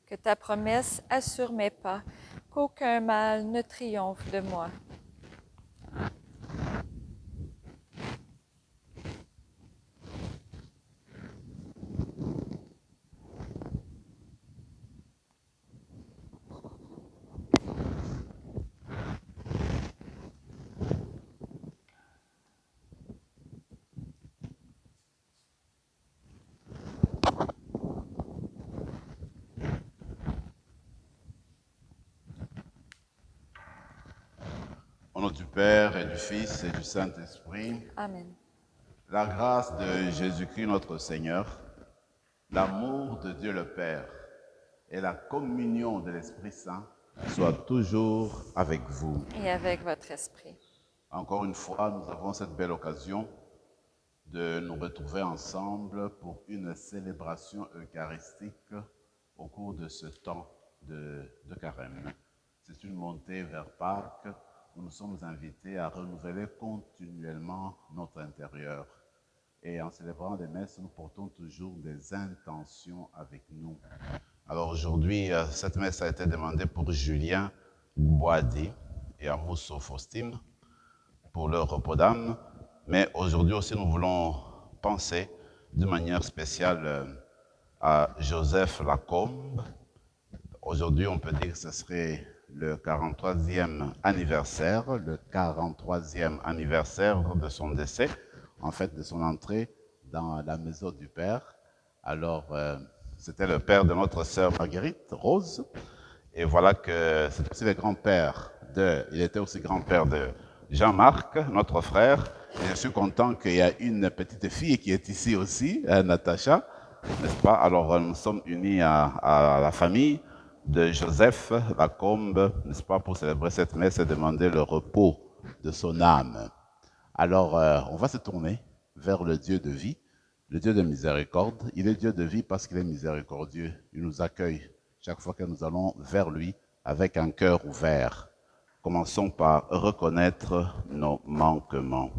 que ta promesse assure mes pas, qu'aucun mal ne triomphe de moi. Au nom du Père et du Fils et du Saint-Esprit, Amen. la grâce de Jésus-Christ notre Seigneur, l'amour de Dieu le Père et la communion de l'Esprit Saint soient toujours avec vous. Et avec votre esprit. Encore une fois, nous avons cette belle occasion de nous retrouver ensemble pour une célébration eucharistique au cours de ce temps de carême. C'est une montée vers Pâques où nous sommes invités à renouveler continuellement notre intérieur. Et en célébrant les messes, nous portons toujours des intentions avec nous. Alors aujourd'hui, cette messe a été demandée pour Julien Boadi et Amousso Faustine pour leur repos d'âme. Mais aujourd'hui aussi, nous voulons penser d'une manière spéciale à Joseph Lacombe. Aujourd'hui, on peut dire que ce serait le 43e anniversaire de son décès, en fait, de son entrée dans la maison du Père. Alors, c'était le père de notre sœur Marguerite, Rose, et voilà que c'est aussi le grand-père il était aussi grand-père de Jean-Marc, notre frère, et je suis content qu'il y a une petite fille qui est ici aussi, Natacha, n'est-ce pas? Alors, nous sommes unis à la famille de Joseph Lacombe, n'est-ce pas, pour célébrer cette messe et demander le repos de son âme. Alors, on va se tourner vers le Dieu de vie, le Dieu de miséricorde. Il est Dieu de vie parce qu'il est miséricordieux. Il nous accueille chaque fois que nous allons vers lui avec un cœur ouvert. Commençons par reconnaître nos manquements.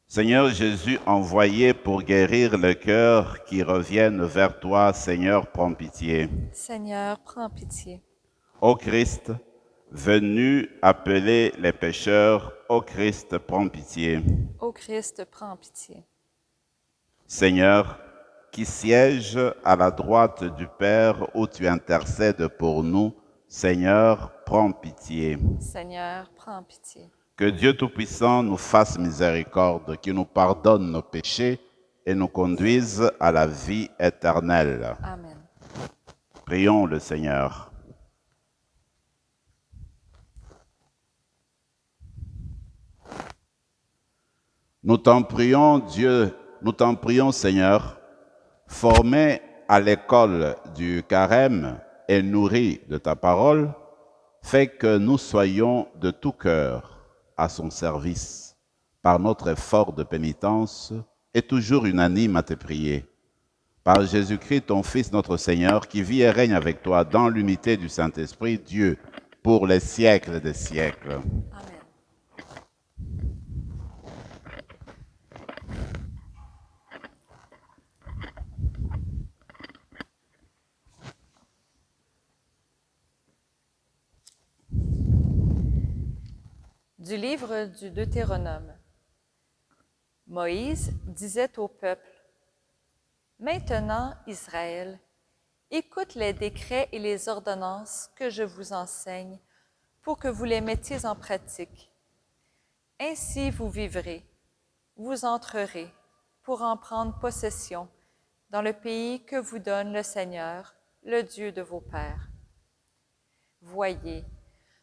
Seigneur Jésus, envoyé pour guérir le cœur qui reviennent vers toi, Seigneur, prends pitié. Seigneur, prends pitié. Ô Christ, venu appeler les pécheurs, ô Christ, prends pitié. Ô Christ, prends pitié. Seigneur, qui siège à la droite du Père où tu intercèdes pour nous, Seigneur, prends pitié. Seigneur, prends pitié. Que Dieu Tout-Puissant nous fasse miséricorde, qu'il nous pardonne nos péchés et nous conduise à la vie éternelle. Amen. Prions le Seigneur. Nous t'en prions, Dieu, nous t'en prions, Seigneur, formés à l'école du carême et nourris de ta parole, fais que nous soyons de tout cœur à son service, par notre effort de pénitence et toujours unanime à te prier. Par Jésus-Christ, ton Fils, notre Seigneur, qui vit et règne avec toi dans l'unité du Saint-Esprit, Dieu, pour les siècles des siècles. Amen. Du livre du Deutéronome. Moïse disait au peuple, « Maintenant, Israël, écoute les décrets et les ordonnances que je vous enseigne pour que vous les mettiez en pratique. Ainsi vous vivrez, vous entrerez pour en prendre possession dans le pays que vous donne le Seigneur, le Dieu de vos pères. Voyez,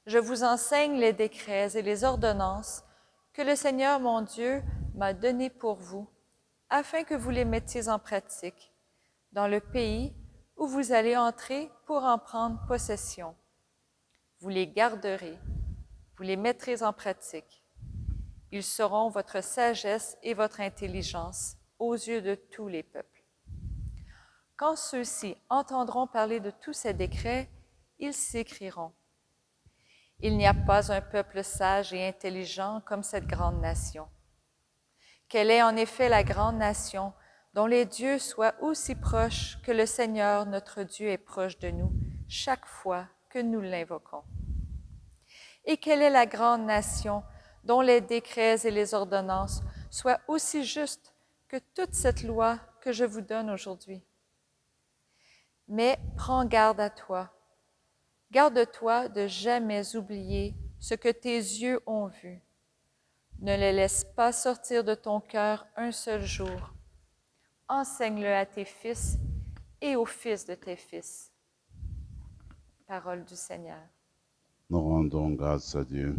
je vous enseigne les décrets et les ordonnances que le Seigneur mon Dieu m'a donnés pour vous, afin que vous les mettiez en pratique dans le pays où vous allez entrer pour en prendre possession. Vous les garderez, vous les mettrez en pratique. Ils seront votre sagesse et votre intelligence aux yeux de tous les peuples. Quand ceux-ci entendront parler de tous ces décrets, ils s'écrieront. Il n'y a pas un peuple sage et intelligent comme cette grande nation. Quelle est en effet la grande nation dont les dieux soient aussi proches que le Seigneur notre Dieu est proche de nous chaque fois que nous l'invoquons. Et quelle est la grande nation dont les décrets et les ordonnances soient aussi justes que toute cette loi que je vous donne aujourd'hui? Mais prends garde à toi. Garde-toi de jamais oublier ce que tes yeux ont vu. Ne le laisse pas sortir de ton cœur un seul jour. Enseigne-le à tes fils et aux fils de tes fils. Parole du Seigneur. Nous rendons grâce à Dieu.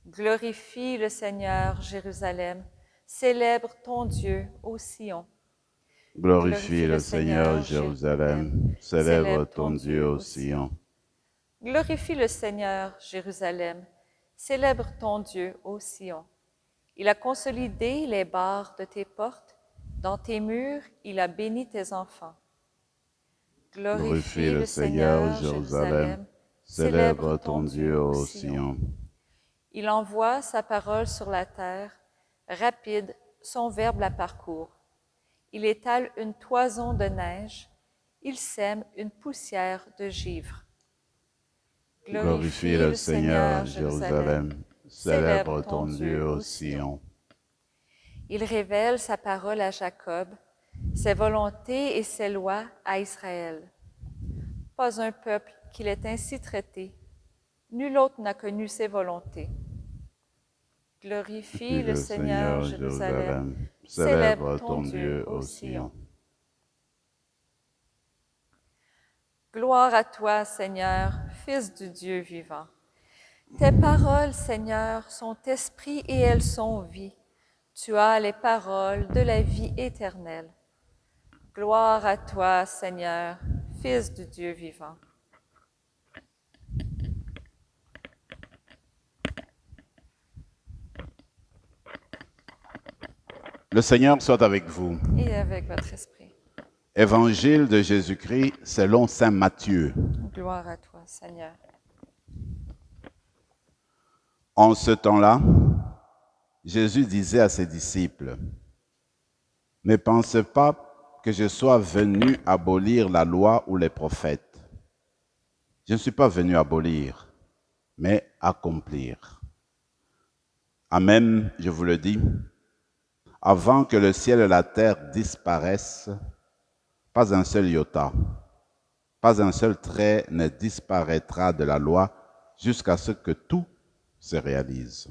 Glorifie le Seigneur, Jérusalem. Célèbre ton Dieu, ô Sion. Glorifie le Seigneur, Jérusalem. Célèbre ton Dieu au Sion. Glorifie le Seigneur, Jérusalem. Célèbre ton Dieu, ô Sion. Il a consolidé les barres de tes portes. Dans tes murs, il a béni tes enfants. Glorifie le Seigneur, Jérusalem. Célèbre ton Dieu au Sion. Il envoie sa parole sur la terre. Rapide, son verbe la parcourt. Il étale une toison de neige. Il sème une poussière de givre. Glorifie le Seigneur, Jérusalem. Célèbre ton Dieu au Sion. Il révèle sa parole à Jacob, ses volontés et ses lois à Israël. Pas un peuple qu'il ait ainsi traité. Nul autre n'a connu ses volontés. Glorifie le Seigneur, Jérusalem. Célèbre ton Dieu au Sion. Gloire à toi, Seigneur, Fils du Dieu vivant. Tes paroles, Seigneur, sont esprit et elles sont vie. Tu as les paroles de la vie éternelle. Gloire à toi, Seigneur, Fils du Dieu vivant. Le Seigneur soit avec vous. Et avec votre esprit. Évangile de Jésus-Christ selon saint Matthieu. Gloire à toi, Seigneur. En ce temps-là, Jésus disait à ses disciples, « Ne pensez pas que je sois venu abolir la loi ou les prophètes. Je ne suis pas venu abolir, mais accomplir. Amen, je vous le dis, avant que le ciel et la terre disparaissent, pas un seul iota, pas un seul trait ne disparaîtra de la loi jusqu'à ce que tout se réalise.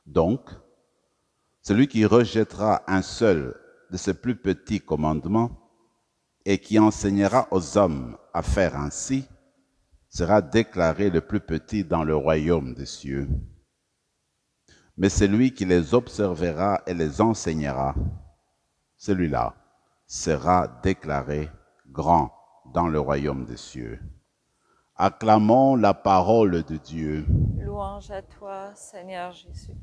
Donc, celui qui rejettera un seul de ces plus petits commandements et qui enseignera aux hommes à faire ainsi, sera déclaré le plus petit dans le royaume des cieux. Mais celui qui les observera et les enseignera, celui-là sera déclaré grand dans le royaume des cieux. Acclamons la parole de Dieu. Louange à toi, Seigneur Jésus.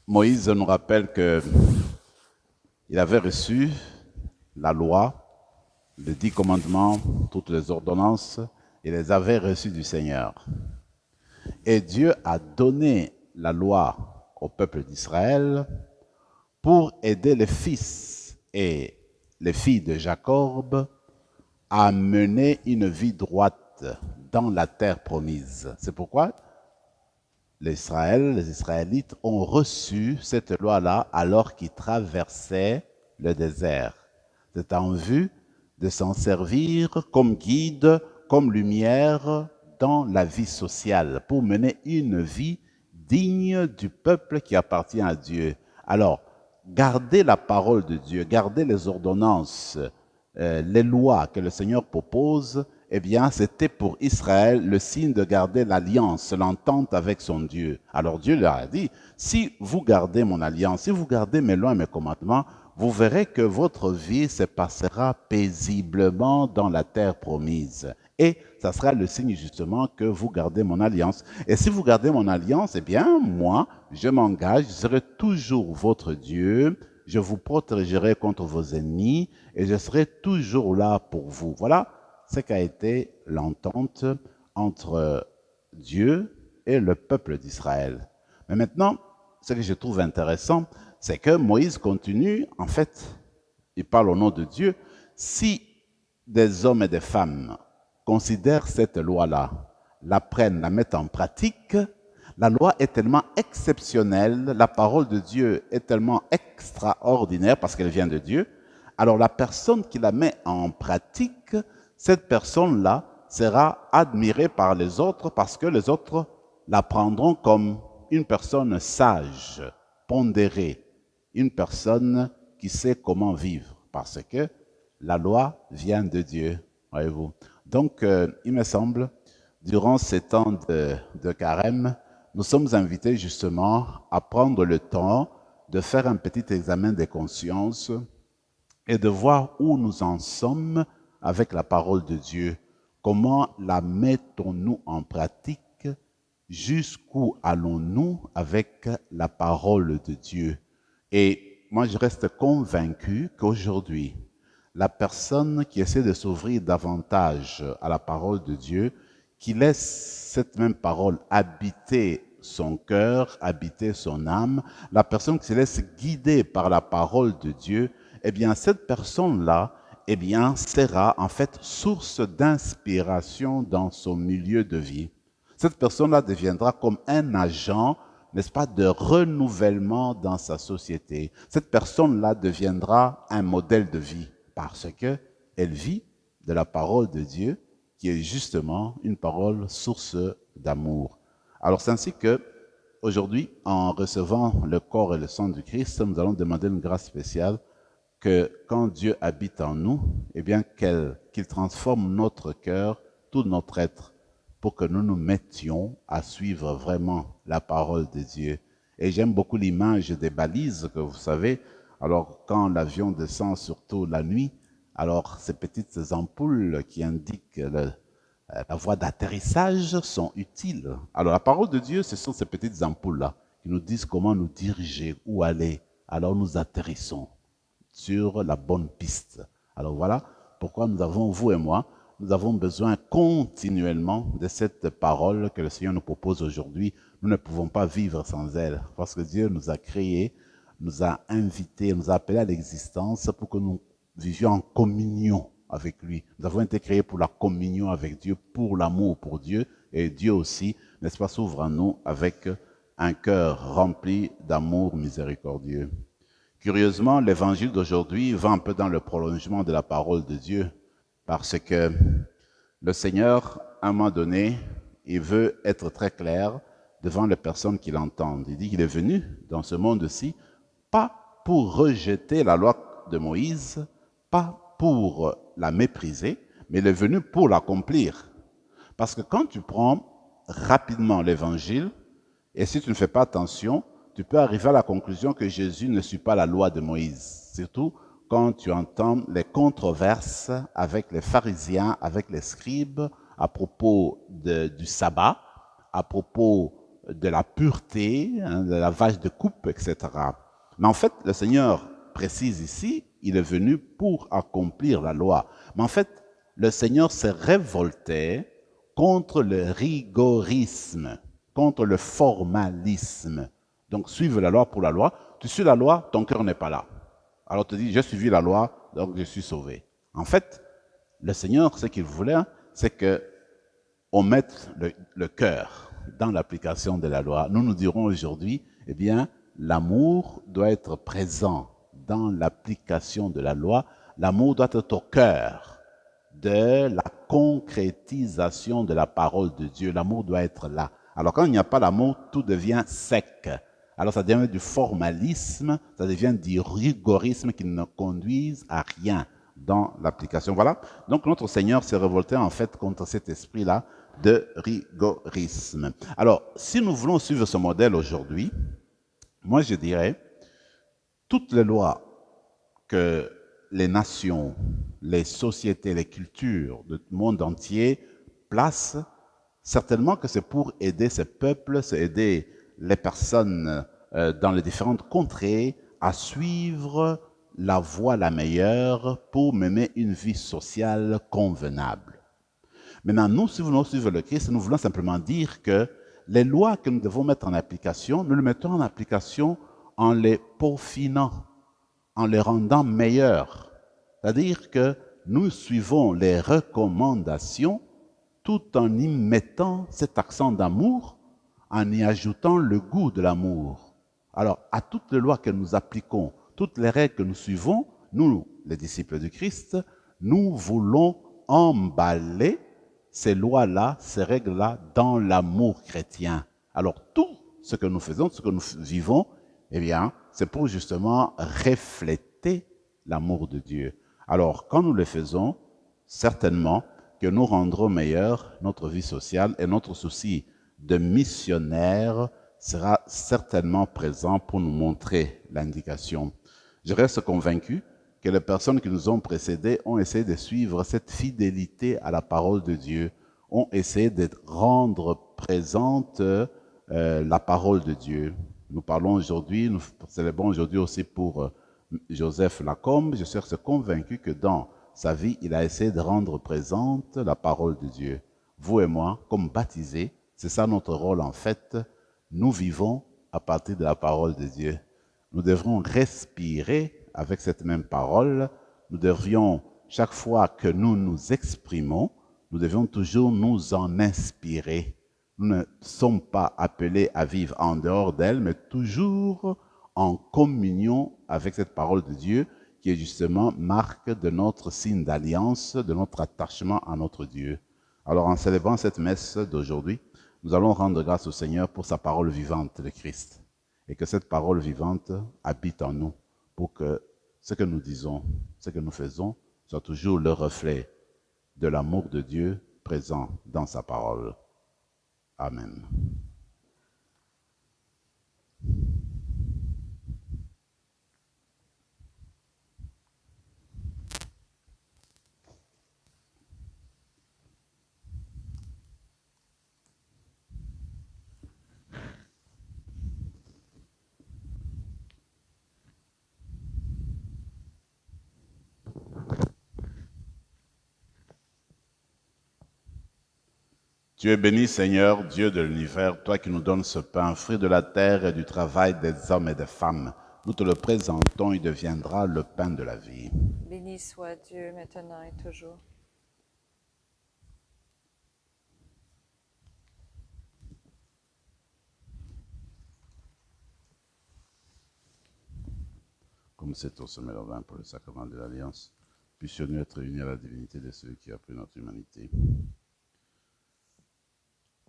Moïse nous rappelle qu'il avait reçu la loi, les 10 commandements, toutes les ordonnances, il les avait reçus du Seigneur. Et Dieu a donné la loi au peuple d'Israël pour aider les fils et les filles de Jacob à mener une vie droite dans la terre promise. C'est pourquoi les Israélites ont reçu cette loi-là alors qu'ils traversaient le désert. C'est en vue de s'en servir comme guide, comme lumière dans la vie sociale, pour mener une vie digne du peuple qui appartient à Dieu. Alors, gardez la parole de Dieu, gardez les ordonnances, les lois que le Seigneur propose, eh bien, c'était pour Israël le signe de garder l'alliance, l'entente avec son Dieu. Alors Dieu leur a dit, si vous gardez mon alliance, si vous gardez mes lois et mes commandements, vous verrez que votre vie se passera paisiblement dans la terre promise. Et ça sera le signe justement que vous gardez mon alliance. Et si vous gardez mon alliance, eh bien, moi, je m'engage, je serai toujours votre Dieu, je vous protégerai contre vos ennemis et je serai toujours là pour vous. Voilà ce qu'a été l'entente entre Dieu et le peuple d'Israël. Mais maintenant, ce que je trouve intéressant, c'est que Moïse continue, en fait, il parle au nom de Dieu. Si des hommes et des femmes considèrent cette loi-là, la prennent, la mettent en pratique, la loi est tellement exceptionnelle, la parole de Dieu est tellement extraordinaire parce qu'elle vient de Dieu. Alors la personne qui la met en pratique, cette personne-là sera admirée par les autres parce que les autres la prendront comme une personne sage, pondérée, une personne qui sait comment vivre parce que la loi vient de Dieu, voyez-vous. Donc, il me semble, durant ces temps de carême, nous sommes invités justement à prendre le temps de faire un petit examen des consciences et de voir où nous en sommes avec la parole de Dieu. Comment la mettons-nous en pratique? Jusqu'où allons-nous avec la parole de Dieu? Et moi, je reste convaincu qu'aujourd'hui, la personne qui essaie de s'ouvrir davantage à la parole de Dieu, qui laisse cette même parole habiter son cœur, habiter son âme, la personne qui se laisse guider par la parole de Dieu, eh bien, cette personne-là, eh bien, sera en fait source d'inspiration dans son milieu de vie. Cette personne-là deviendra comme un agent, n'est-ce pas, de renouvellement dans sa société. Cette personne-là deviendra un modèle de vie parce qu'elle vit de la parole de Dieu qui est justement une parole source d'amour. Alors c'est ainsi que aujourd'hui, en recevant le corps et le sang du Christ, nous allons demander une grâce spéciale que quand Dieu habite en nous, eh bien qu'il transforme notre cœur, tout notre être, pour que nous nous mettions à suivre vraiment la parole de Dieu. Et j'aime beaucoup l'image des balises que vous savez. Alors, quand l'avion descend, surtout la nuit, alors ces petites ampoules qui indiquent la voie d'atterrissage sont utiles. Alors, la parole de Dieu, ce sont ces petites ampoules-là qui nous disent comment nous diriger, où aller. Alors, nous atterrissons sur la bonne piste. Alors, voilà pourquoi nous avons, vous et moi, nous avons besoin continuellement de cette parole que le Seigneur nous propose aujourd'hui. Nous ne pouvons pas vivre sans elle, parce que Dieu nous a créés, nous a invités, nous a appelés à l'existence pour que nous vivions en communion avec lui. Nous avons été créés pour la communion avec Dieu, pour l'amour pour Dieu, et Dieu aussi, n'est-ce pas, s'ouvre à nous avec un cœur rempli d'amour miséricordieux. Curieusement, l'évangile d'aujourd'hui va un peu dans le prolongement de la parole de Dieu, parce que le Seigneur, à un moment donné, il veut être très clair devant les personnes qui l'entendent. Il dit qu'il est venu dans ce monde-ci, pas pour rejeter la loi de Moïse, pas pour la mépriser, mais il est venu pour l'accomplir. Parce que quand tu prends rapidement l'évangile, et si tu ne fais pas attention, tu peux arriver à la conclusion que Jésus ne suit pas la loi de Moïse. Surtout quand tu entends les controverses avec les pharisiens, avec les scribes, à propos du sabbat, à propos de la pureté, de la vache de coupe, etc. Mais en fait, le Seigneur précise ici, il est venu pour accomplir la loi. Mais en fait, le Seigneur s'est révolté contre le rigorisme, contre le formalisme. Donc, suivre la loi pour la loi. Tu suis la loi, ton cœur n'est pas là. Alors, tu te dis, j'ai suivi la loi, donc je suis sauvé. En fait, le Seigneur, ce qu'il voulait, c'est qu'on mette le cœur dans l'application de la loi. Nous dirons aujourd'hui, eh bien, l'amour doit être présent dans l'application de la loi. L'amour doit être au cœur de la concrétisation de la parole de Dieu. L'amour doit être là. Alors, quand il n'y a pas l'amour, tout devient sec. Alors, ça devient du formalisme, ça devient du rigorisme qui ne conduisent à rien dans l'application. Voilà. Donc, notre Seigneur s'est révolté en fait contre cet esprit-là de rigorisme. Alors, si nous voulons suivre ce modèle aujourd'hui, moi je dirais, toutes les lois que les nations, les sociétés, les cultures du monde entier placent, certainement que c'est pour aider ces peuples, c'est aider les personnes dans les différentes contrées à suivre la voie la meilleure pour mener une vie sociale convenable. Maintenant, nous, si nous voulons suivre le Christ, nous voulons simplement dire que les lois que nous devons mettre en application, nous les mettons en application en les peaufinant, en les rendant meilleurs. C'est-à-dire que nous suivons les recommandations tout en y mettant cet accent d'amour, en y ajoutant le goût de l'amour. Alors, à toutes les lois que nous appliquons, toutes les règles que nous suivons, nous, les disciples du Christ, nous voulons emballer ces lois-là, ces règles-là, dans l'amour chrétien. Alors, tout ce que nous faisons, ce que nous vivons, eh bien, c'est pour justement refléter l'amour de Dieu. Alors, quand nous le faisons, certainement que nous rendrons meilleure notre vie sociale et notre souci de missionnaire sera certainement présent pour nous montrer l'indication. Je reste convaincu que les personnes qui nous ont précédés ont essayé de suivre cette fidélité à la parole de Dieu, ont essayé de rendre présente la parole de Dieu. Nous parlons aujourd'hui, nous célébrons aujourd'hui aussi pour Joseph Lacombe. Je suis convaincu que dans sa vie, il a essayé de rendre présente la parole de Dieu. Vous et moi, comme baptisés, c'est ça notre rôle en fait. Nous vivons à partir de la parole de Dieu. Nous devrons respirer avec cette même parole. Nous devrions, chaque fois que nous nous exprimons, nous devions toujours nous en inspirer. Nous ne sommes pas appelés à vivre en dehors d'elle, mais toujours en communion avec cette parole de Dieu qui est justement marque de notre signe d'alliance, de notre attachement à notre Dieu. Alors en célébrant cette messe d'aujourd'hui, nous allons rendre grâce au Seigneur pour sa parole vivante, le Christ. Et que cette parole vivante habite en nous pour que ce que nous disons, ce que nous faisons, soit toujours le reflet de l'amour de Dieu présent dans sa parole. Amen. Tu es béni, Seigneur, Dieu de l'univers, toi qui nous donnes ce pain, fruit de la terre et du travail des hommes et des femmes. Nous te le présentons, il deviendra le pain de la vie. Béni soit Dieu maintenant et toujours. Comme c'est au sommet le vin pour le sacrement de l'Alliance, puissions-nous être unis à la divinité de celui qui a pris notre humanité.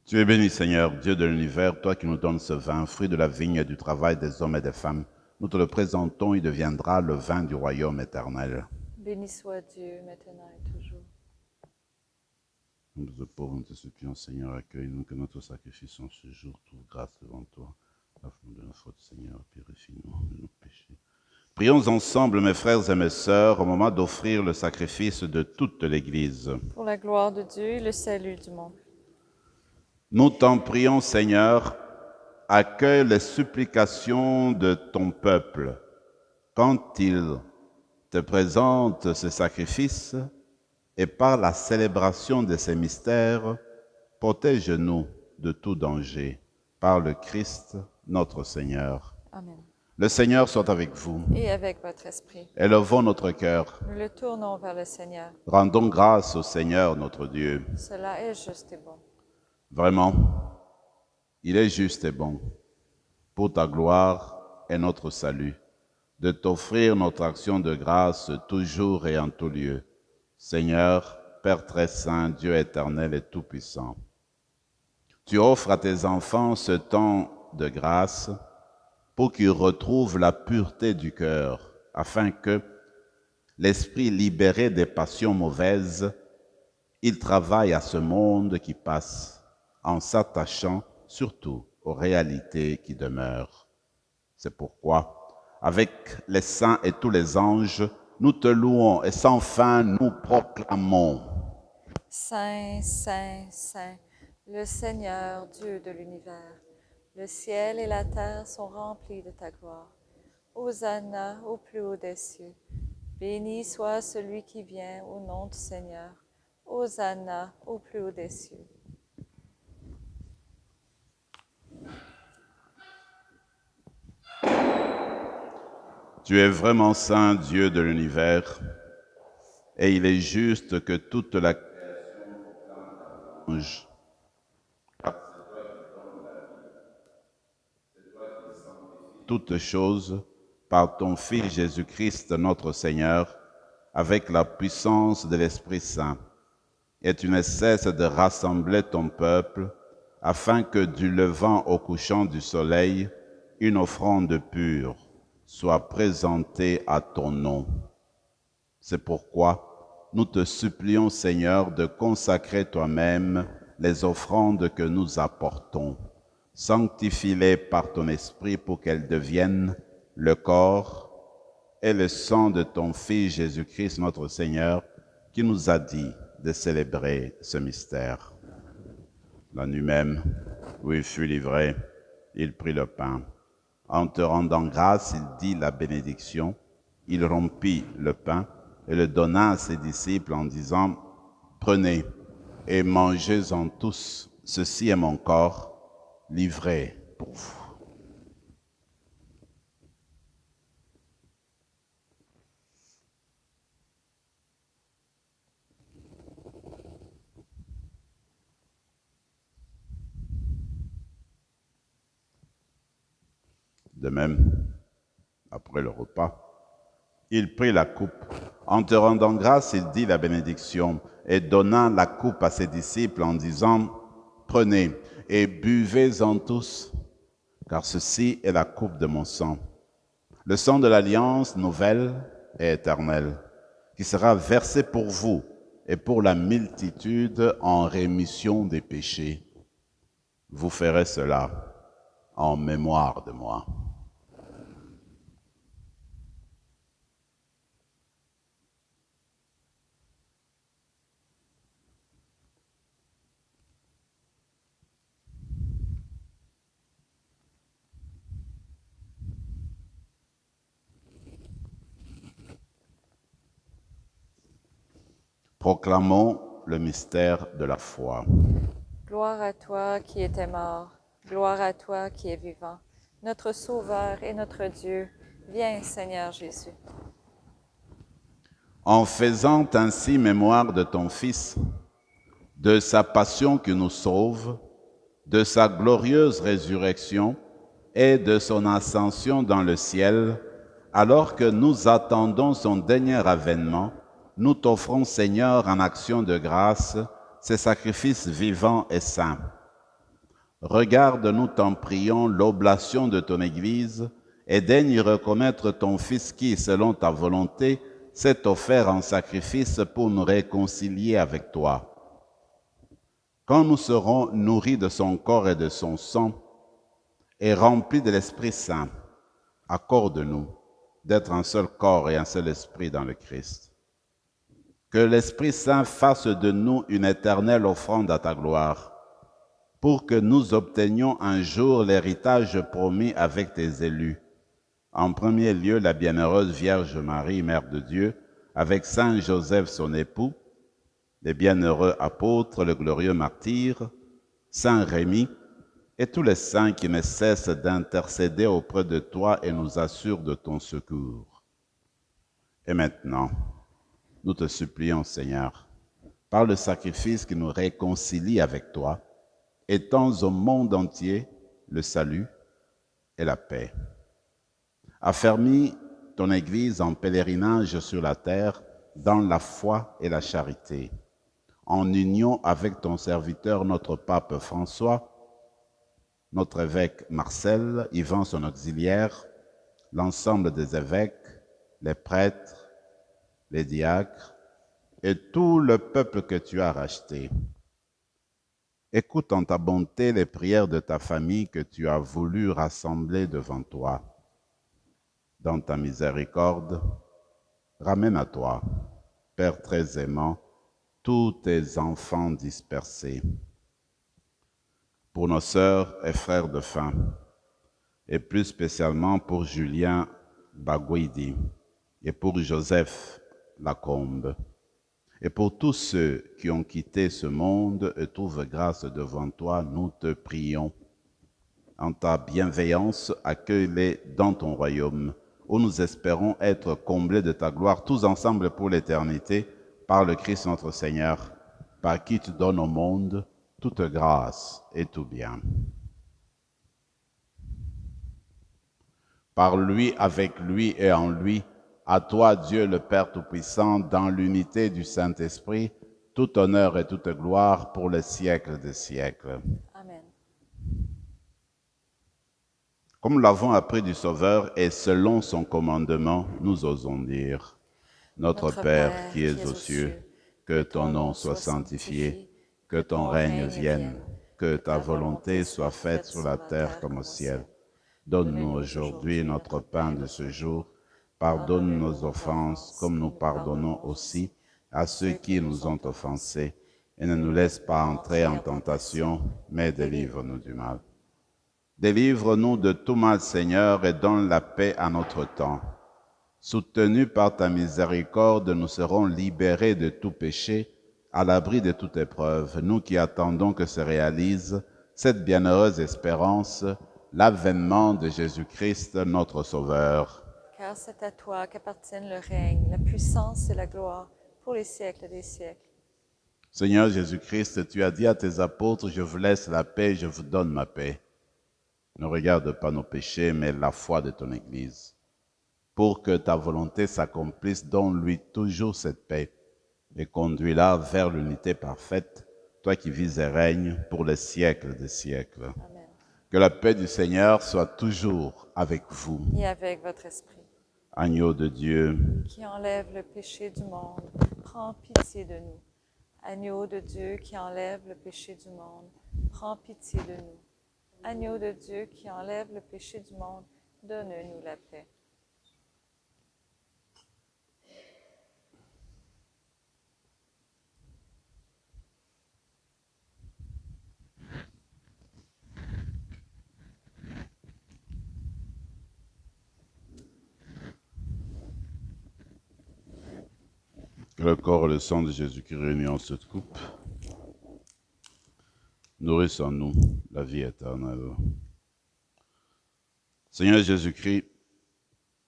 Tu es béni, Seigneur, Dieu de l'univers, toi qui nous donnes ce vin, fruit de la vigne et du travail des hommes et des femmes. Nous te le présentons, il deviendra le vin du royaume éternel. Béni soit Dieu maintenant et toujours. Nous, pauvres, nous te supplions, Seigneur, accueille-nous, que notre sacrifice en ce jour trouve grâce devant toi. Lave-nous de nos fautes, Seigneur, purifie-nous de nos péchés. Prions ensemble, mes frères et mes sœurs, au moment d'offrir le sacrifice de toute l'Église. Pour la gloire de Dieu et le salut du monde. Nous t'en prions, Seigneur, accueille les supplications de ton peuple. Quand il te présente ce sacrifice, et par la célébration de ces mystères, protège-nous de tout danger, par le Christ notre Seigneur. Amen. Le Seigneur soit avec vous. Et avec votre esprit. Élevons notre cœur. Nous le tournons vers le Seigneur. Rendons grâce au Seigneur notre Dieu. Cela est juste et bon. Vraiment, il est juste et bon, pour ta gloire et notre salut, de t'offrir notre action de grâce toujours et en tout lieu. Seigneur, Père très saint, Dieu éternel et tout-puissant, tu offres à tes enfants ce temps de grâce pour qu'ils retrouvent la pureté du cœur, afin que, l'esprit libéré des passions mauvaises, il travaille à ce monde qui passe, en s'attachant surtout aux réalités qui demeurent. C'est pourquoi, avec les saints et tous les anges, nous te louons et sans fin nous proclamons. Saint, Saint, Saint, le Seigneur Dieu de l'univers, le ciel et la terre sont remplis de ta gloire. Hosanna au plus haut des cieux. Béni soit celui qui vient au nom du Seigneur. Hosanna au plus haut des cieux. Tu es vraiment saint, Dieu de l'univers, et il est juste que toute la création louange. Toutes choses par ton Fils Jésus-Christ notre Seigneur, avec la puissance de l'Esprit Saint. Et tu ne cesses de rassembler ton peuple, afin que du levant au couchant du soleil, une offrande pure soit présentée à ton nom. C'est pourquoi nous te supplions, Seigneur, de consacrer toi-même les offrandes que nous apportons. Sanctifie-les par ton Esprit pour qu'elles deviennent le corps et le sang de ton Fils Jésus-Christ notre Seigneur, qui nous a dit de célébrer ce mystère. La nuit même, où il fut livré, il prit le pain. En te rendant grâce, il dit la bénédiction. Il rompit le pain et le donna à ses disciples en disant, « Prenez et mangez-en tous, ceci est mon corps, livré pour vous. » De même, après le repas, il prit la coupe. En te rendant grâce, il dit la bénédiction et donna la coupe à ses disciples en disant, « Prenez et buvez-en tous, car ceci est la coupe de mon sang, le sang de l'alliance nouvelle et éternelle, qui sera versé pour vous et pour la multitude en rémission des péchés. Vous ferez cela en mémoire de moi. » Proclamons le mystère de la foi. Gloire à toi qui étais mort, gloire à toi qui es vivant, notre Sauveur et notre Dieu. Viens, Seigneur Jésus. En faisant ainsi mémoire de ton Fils, de sa passion qui nous sauve, de sa glorieuse résurrection et de son ascension dans le ciel, alors que nous attendons son dernier avènement, nous t'offrons, Seigneur, en action de grâce, ces sacrifices vivants et saints. Regarde, nous t'en prions, l'oblation de ton Église et daigne y reconnaître ton Fils qui, selon ta volonté, s'est offert en sacrifice pour nous réconcilier avec toi. Quand nous serons nourris de son corps et de son sang et remplis de l'Esprit Saint, accorde-nous d'être un seul corps et un seul esprit dans le Christ. Que l'Esprit Saint fasse de nous une éternelle offrande à ta gloire, pour que nous obtenions un jour l'héritage promis avec tes élus. En premier lieu, la bienheureuse Vierge Marie, Mère de Dieu, avec Saint Joseph son époux, les bienheureux apôtres, le glorieux martyr, Saint Rémy, et tous les saints qui ne cessent d'intercéder auprès de toi et nous assurent de ton secours. Et maintenant, nous te supplions, Seigneur, par le sacrifice qui nous réconcilie avec toi, étends au monde entier le salut et la paix. Affermis ton Église en pèlerinage sur la terre dans la foi et la charité, en union avec ton serviteur, notre pape François, notre évêque Marcel, Yvan son auxiliaire, l'ensemble des évêques, les prêtres, les diacres et tout le peuple que tu as racheté. Écoute en ta bonté les prières de ta famille que tu as voulu rassembler devant toi. Dans ta miséricorde, ramène à toi, Père très aimant, tous tes enfants dispersés. Pour nos sœurs et frères de faim, et plus spécialement pour Julien Baguidi et pour Joseph Lacombe, Et pour tous ceux qui ont quitté ce monde et trouvent grâce devant toi, nous te prions. En ta bienveillance, accueille-les dans ton royaume, où nous espérons être comblés de ta gloire, tous ensemble pour l'éternité, par le Christ notre Seigneur, par qui tu donnes au monde toute grâce et tout bien. Par lui, avec lui et en lui, à toi, Dieu le Père Tout-Puissant, dans l'unité du Saint-Esprit, tout honneur et toute gloire pour les siècles des siècles. Amen. Comme nous l'avons appris du Sauveur et selon son commandement, nous osons dire, Notre Père qui es aux cieux, que ton nom soit sanctifié, que ton règne vienne, que ta volonté soit faite sur la terre comme au ciel. Donne-nous aujourd'hui notre pain de ce jour. Pardonne nos offenses comme nous pardonnons aussi à ceux qui nous ont offensés. Et ne nous laisse pas entrer en tentation, mais délivre-nous du mal. Délivre-nous de tout mal, Seigneur, et donne la paix à notre temps. Soutenus par ta miséricorde, nous serons libérés de tout péché, à l'abri de toute épreuve, nous qui attendons que se réalise cette bienheureuse espérance, l'avènement de Jésus-Christ, notre Sauveur. Car c'est à toi qu'appartiennent le règne, la puissance et la gloire pour les siècles des siècles. Seigneur Jésus-Christ, tu as dit à tes apôtres, je vous laisse la paix, je vous donne ma paix. Ne regarde pas nos péchés, mais la foi de ton Église. Pour que ta volonté s'accomplisse, donne-lui toujours cette paix et conduis-la vers l'unité parfaite, toi qui vis et règnes pour les siècles des siècles. Amen. Que la paix du Seigneur soit toujours avec vous. Et avec votre esprit, Agneau de Dieu, qui enlève le péché du monde, prends pitié de nous. Agneau de Dieu qui enlève le péché du monde, prends pitié de nous. Agneau de Dieu qui enlève le péché du monde, donne-nous la paix. que le corps et le sang de Jésus-Christ réunis en cette coupe nourrissent en nous la vie éternelle. Seigneur Jésus-Christ,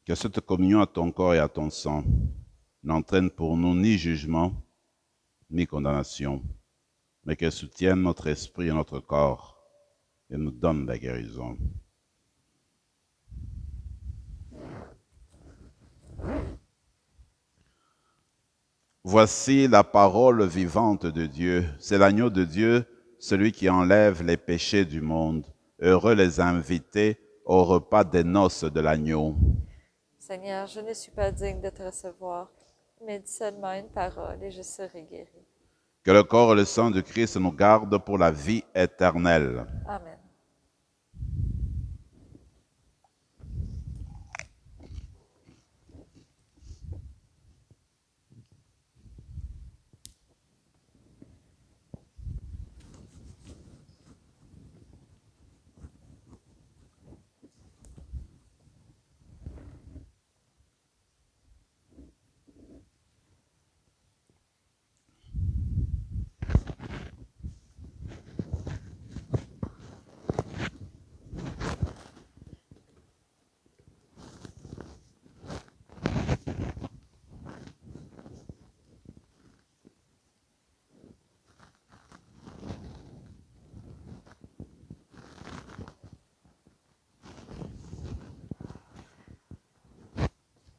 que cette communion à ton corps et à ton sang n'entraîne pour nous ni jugement, ni condamnation, mais qu'elle soutienne notre esprit et notre corps et nous donne la guérison. Voici la parole vivante de Dieu. C'est l'agneau de Dieu, celui qui enlève les péchés du monde. Heureux les invités au repas des noces de l'agneau. Seigneur, je ne suis pas digne de te recevoir, mais dis seulement une parole et je serai guéri. Que le corps et le sang de Christ nous gardent pour la vie éternelle. Amen.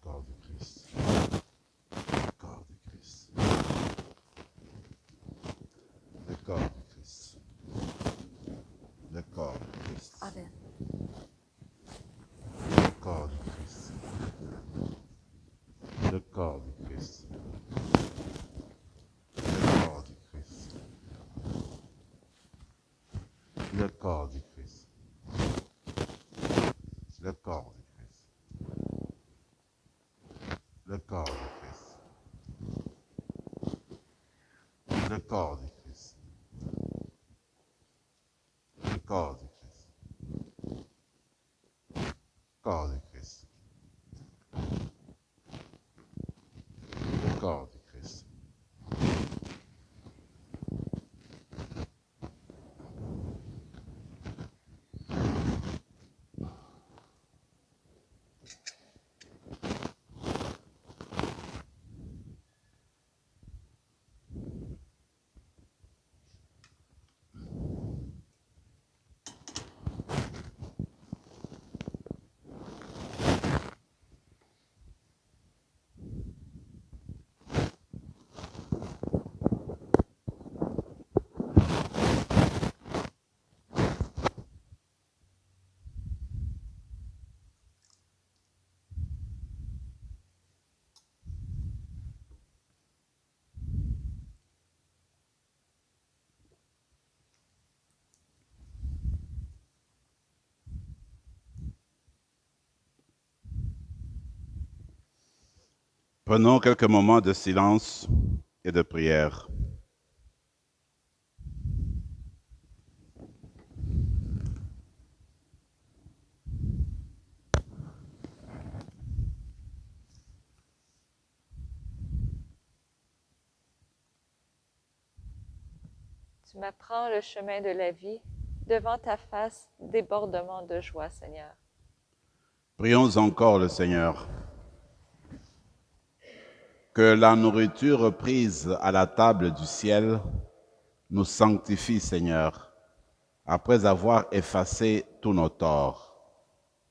Corps de Christ. Corps de Christ. Le corps de Christ. Le corps de Christ. Amen. Le corps de Christ. Le corps de Christ. Le corps de Christ. Le corps de Christ. Le corps de Christ. Le corps de Christ. Le corps de Christ. Corps de Christ. Le corps de Christ. Prenons quelques moments de silence et de prière. Tu m'apprends le chemin de la vie. Devant ta face, débordement de joie, Seigneur. Prions encore le Seigneur. Que la nourriture prise à la table du ciel nous sanctifie, Seigneur, après avoir effacé tous nos torts,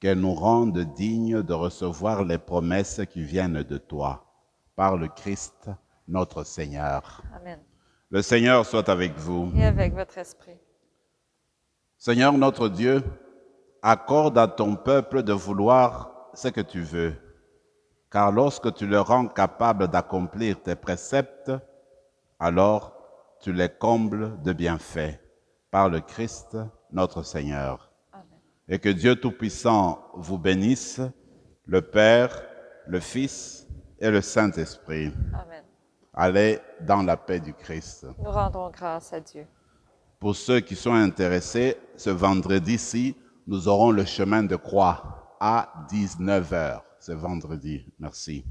qu'elle nous rende dignes de recevoir les promesses qui viennent de toi, par le Christ notre Seigneur. Amen. Le Seigneur soit avec vous. Et avec votre esprit. Seigneur notre Dieu, accorde à ton peuple de vouloir ce que tu veux, car lorsque tu le rends capable d'accomplir tes préceptes, alors tu les combles de bienfaits par le Christ notre Seigneur. Amen. Et que Dieu Tout-Puissant vous bénisse, le Père, le Fils et le Saint-Esprit. Amen. Allez dans la paix du Christ. Nous rendons grâce à Dieu. Pour ceux qui sont intéressés, ce vendredi-ci, nous aurons le chemin de croix à 19h, ce vendredi. Merci.